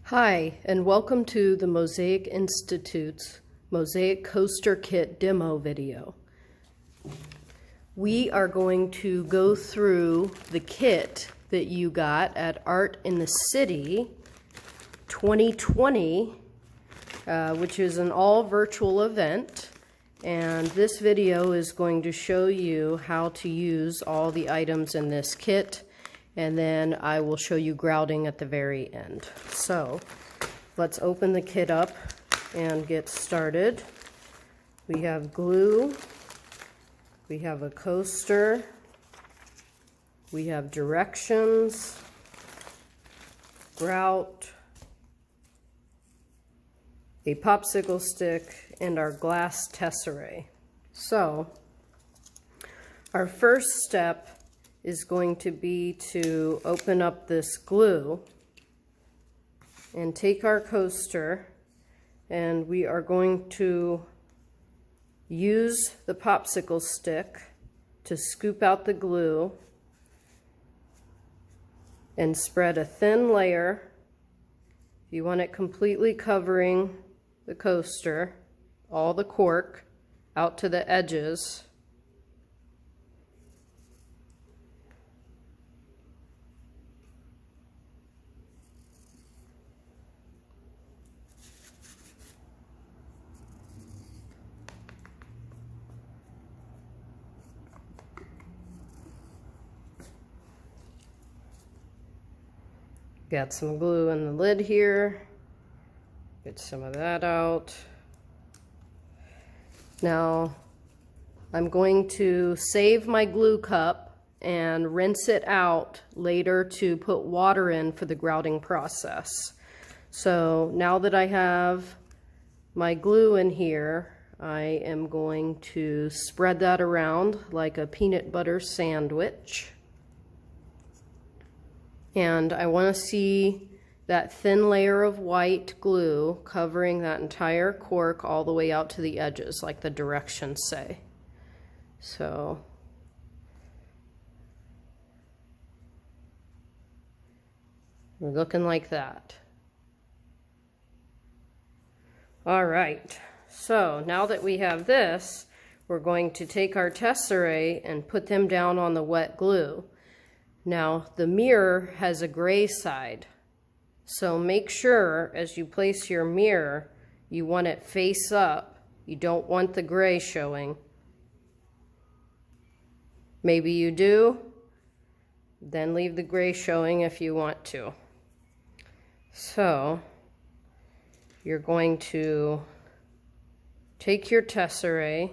Hi, and welcome to the Mosaic Institute's Mosaic Coaster Kit demo video. We are going to go through the kit that you got at Art in the City 2020, which is an all-virtual event. And this video is going to show you how to use all the items in this kit, and then I will show you grouting at the very end. So let's open the kit up and get started. We have glue, we have a coaster, we have directions, grout, a popsicle stick, and our glass tesserae. So our first step is going to be to open up this glue and take our coaster, and we are going to use the popsicle stick to scoop out the glue and spread a thin layer. You want it completely covering the coaster, all the cork out to the edges. Got some glue in the lid here. Get some of that out. Now I'm going to save my glue cup and rinse it out later to put water in for the grouting process. So now that I have my glue in here, I am going to spread that around like a peanut butter sandwich. And I want to see that thin layer of white glue covering that entire cork all the way out to the edges, like the directions say. So we're looking like that. All right, so now that we have this, we're going to take our tesserae and put them down on the wet glue. Now, the mirror has a gray side, so make sure as you place your mirror, you want it face up. You don't want the gray showing. Maybe you do, then leave the gray showing if you want to. So, you're going to take your tesserae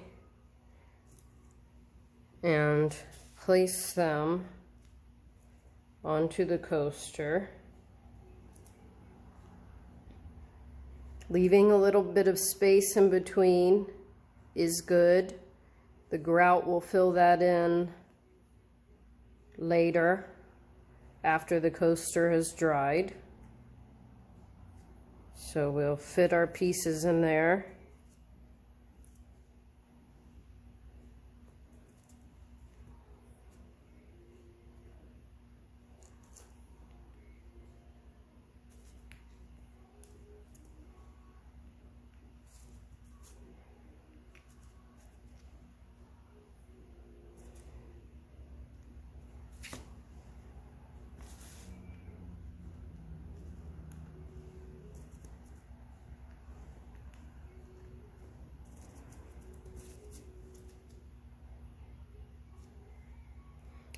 and place them onto the coaster, leaving a little bit of space in between is good. The grout will fill that in later after the coaster has dried. So we'll fit our pieces in there.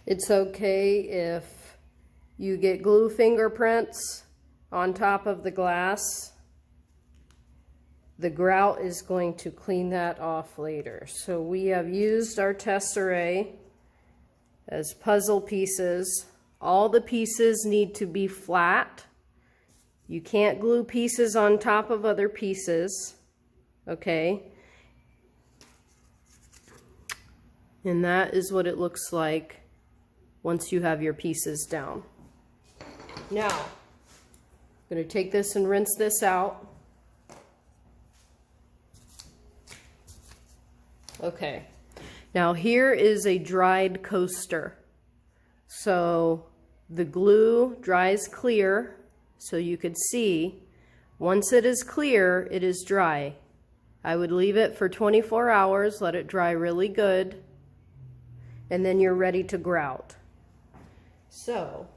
It's okay if you get glue fingerprints on top of the glass. The grout is going to clean that off later. So we have used our tesserae as puzzle pieces. All the pieces need to be flat. You can't glue pieces on top of other pieces, okay? And that is what it looks like once you have your pieces down. Now, I'm going to take this and rinse this out. Okay, now here is a dried coaster. So the glue dries clear, so you could see Once it is clear, it is dry. I would leave it for 24 hours, let it dry really good, and then you're ready to grout. So,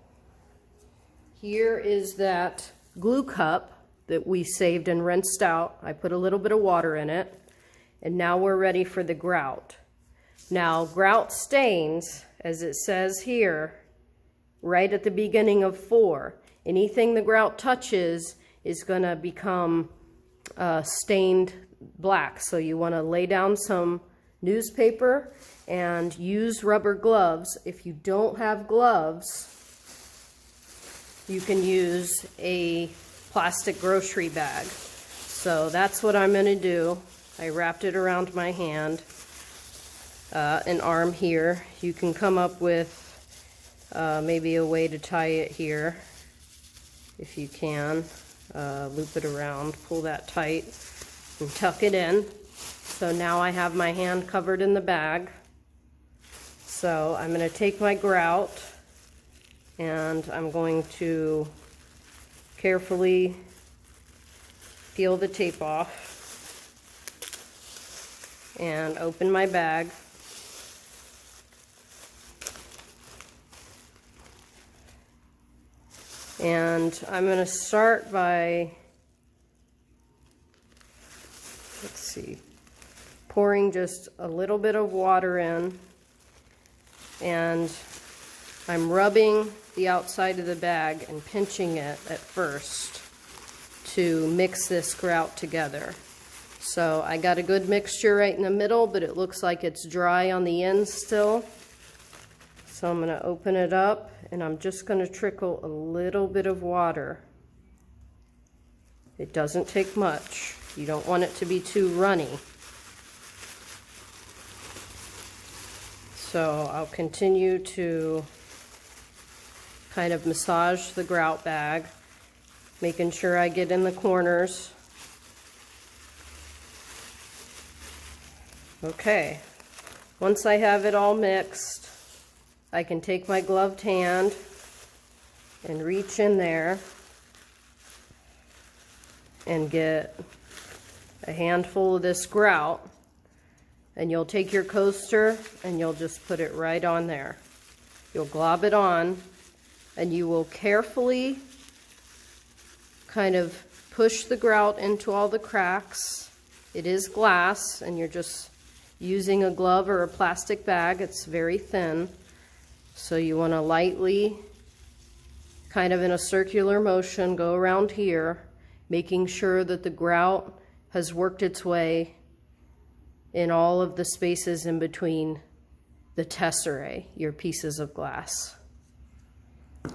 here is that glue cup that we saved and rinsed out. I put a little bit of water in it, and now we're ready for the grout. Now, grout stains, as it says here, right at the beginning of 4. Anything the grout touches is going to become stained black. So you want to lay down some newspaper and use rubber gloves. If you don't have gloves, you can use a plastic grocery bag. So that's what I'm going to do. I wrapped it around my hand, an arm here. You can come up with maybe a way to tie it here if you can. Loop it around, pull that tight, and tuck it in. So now I have my hand covered in the bag. So I'm going to take my grout and I'm going to carefully peel the tape off and open my bag. And I'm going to start by, let's see, pouring just a little bit of water in, and I'm rubbing the outside of the bag and pinching it at first to mix this grout together. So I got a good mixture right in the middle, but it looks like it's dry on the ends still. So I'm going to open it up, and I'm just going to trickle a little bit of water. It doesn't take much. You don't want it to be too runny. So I'll continue to kind of massage the grout bag, making sure I get in the corners. Okay, once I have it all mixed, I can take my gloved hand and reach in there and get a handful of this grout, and you'll take your coaster and you'll just put it right on there. You'll glob it on, and you will carefully kind of push the grout into all the cracks. It is glass, and you're just using a glove or a plastic bag. It's very thin. So you want to lightly, kind of in a circular motion, go around here, making sure that the grout has worked its way in all of the spaces in between the tesserae, your pieces of glass.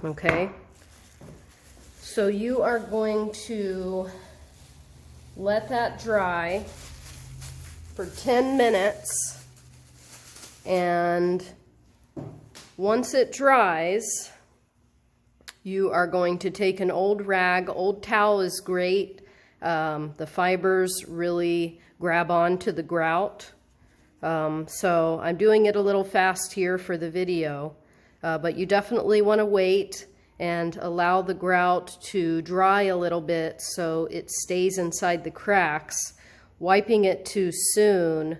Okay? So you are going to let that dry for 10 minutes, and once it dries, you are going to take an old rag. Old towel is great. The fibers really grab onto the grout. So I'm doing it a little fast here for the video, but you definitely want to wait and allow the grout to dry a little bit so it stays inside the cracks. Wiping it too soon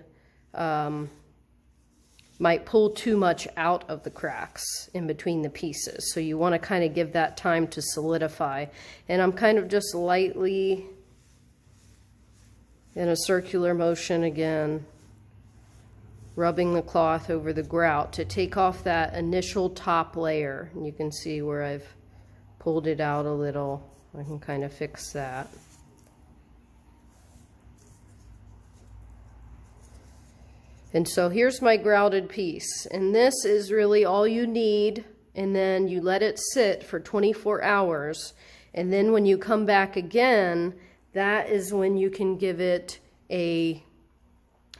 might pull too much out of the cracks in between the pieces. So you want to kind of give that time to solidify. And I'm kind of just lightly in a circular motion again, rubbing the cloth over the grout to take off that initial top layer. And you can see where I've pulled it out a little. I can kind of fix that. And so here's my grouted piece, and this is really all you need, and then you let it sit for 24 hours, and then when you come back again, that is when you can give it a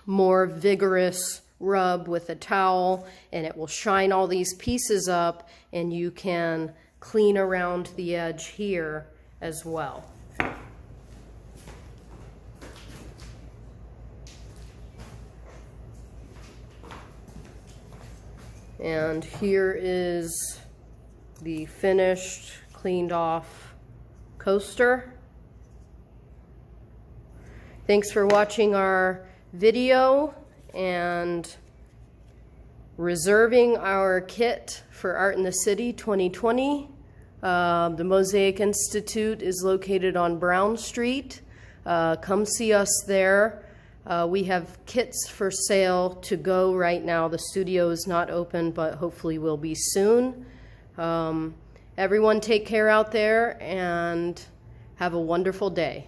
more vigorous rub with a towel, and it will shine all these pieces up, and you can clean around the edge here as well. And here is the finished, cleaned off coaster. Thanks for watching our video and reserving our kit for Art in the City 2020. The Mosaic Institute is located on Brown Street. Come see us there. We have kits for sale to go right now. The studio is not open, but hopefully will be soon. Everyone take care out there and have a wonderful day.